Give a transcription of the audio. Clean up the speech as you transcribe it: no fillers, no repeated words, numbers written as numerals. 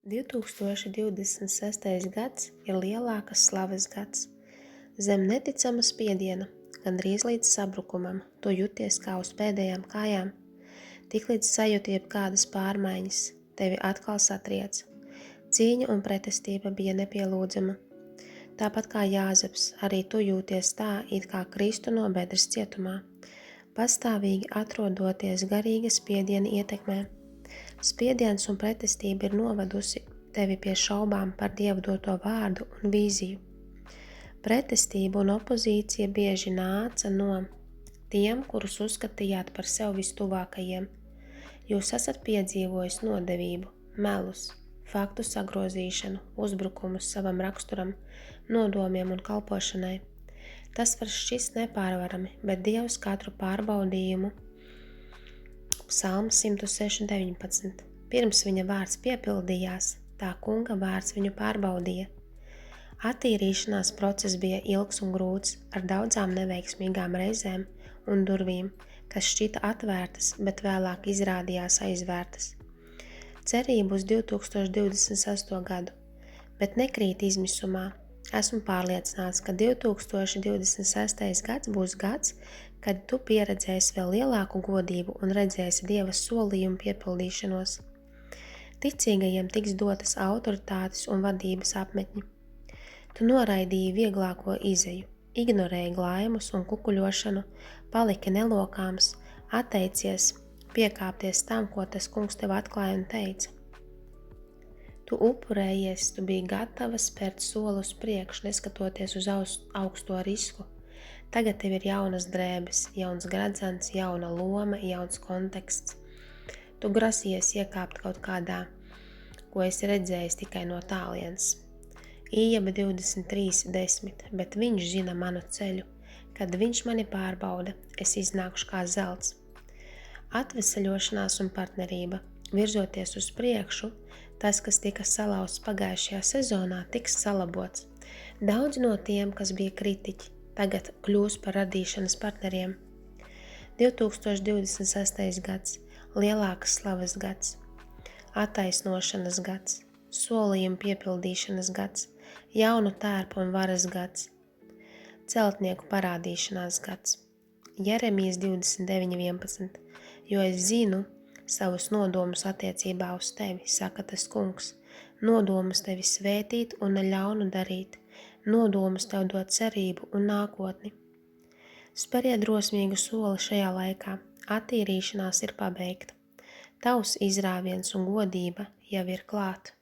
2026. gads ir lielākas slavas gads. Zem neticama spiediena, gandrīz līdz sabrukumam, tu jūties kā uz pēdējām kājām. Tiklīdz sajūti jebkādas pārmaiņas, tevi atkal satriec. Cīņa un pretestība bija nepielūdzama. Tāpat kā Jāzeps, arī tu jūties tā, it kā kristu no bedres cietumā, pastāvīgi atrodoties garīga spiediena ietekmē. Spiediens un pretestība ir novedusi tevi pie šaubām par Dievu doto vārdu un vīziju. Pretestība un opozīcija bieži nāca no tiem, kurus uzskatījāt par sev vistuvākajiem. Jūs esat piedzīvojis nodevību, melus, faktu sagrozīšanu, uzbrukumus savam raksturam, nodomiem un kalpošanai. Tas var šķist nepārvarami, bet Dievs katru pārbaudījumu Psalms 106:19. Pirms viņa vārds piepildījās, tā kunga vārds viņu pārbaudīja. Attīrīšanās process bija ilgs un grūts, ar daudzām neveiksmīgām reizēm un durvīm, kas šķita atvērtas, bet vēlāk izrādījās aizvērtas. Cerību uz 2028. gadu, bet nekrīt izmisumā. Esmu pārliecināts, ka 2026. gads būs gads, kad tu pieredzēsi vēl lielāku godību un redzēsi Dieva solījumu piepildīšanos. Ticīgajiem tiks dotas autoritātes un vadības apmetņi. Tu noraidīji vieglāko izeju, ignorēji glājumus un kukuļošanu, paliki nelokāms, atteicies piekāpties tam, ko tas kungs tev atklāja un teica. Tu upurējies, tu biji gatava spērt soli uz priekšu, neskatoties uz augsto risku. Tagad tev ir jaunas drēbes, jauns gradzens, jauna loma, jauns konteksts. Tu grasies iekāpt kaut kādā, ko esi redzējis tikai no tālienes. Ījaba 23:10, bet viņš zina manu ceļu. Kad viņš mani pārbauda, es iznākšu kā zelts. Atveseļošanās un partnerība. Virzoties uz priekšu, tas, kas tika salauzts pagājušajā sezonā, tiks salabots. Daudz no tiem, kas bija kritiķi, tagad kļūs par radīšanas partneriem. 2026. gads, lielākas slavas gads, attaisnošanas gads, solījumu piepildīšanas gads, jaunu tērpu un varas gads, celtnieku parādīšanās gads. Jeremijas 29:11, jo es zinu savus nodomus attiecībā uz tevi, saka tas kungs, nodomus tevi svētīt un neļaunu darīt, nodomus tev dot cerību un nākotni. Speriet drosmīgu soli šajā laikā, attīrīšanās ir pabeigta, tavs izrāviens un godība jau ir klāt.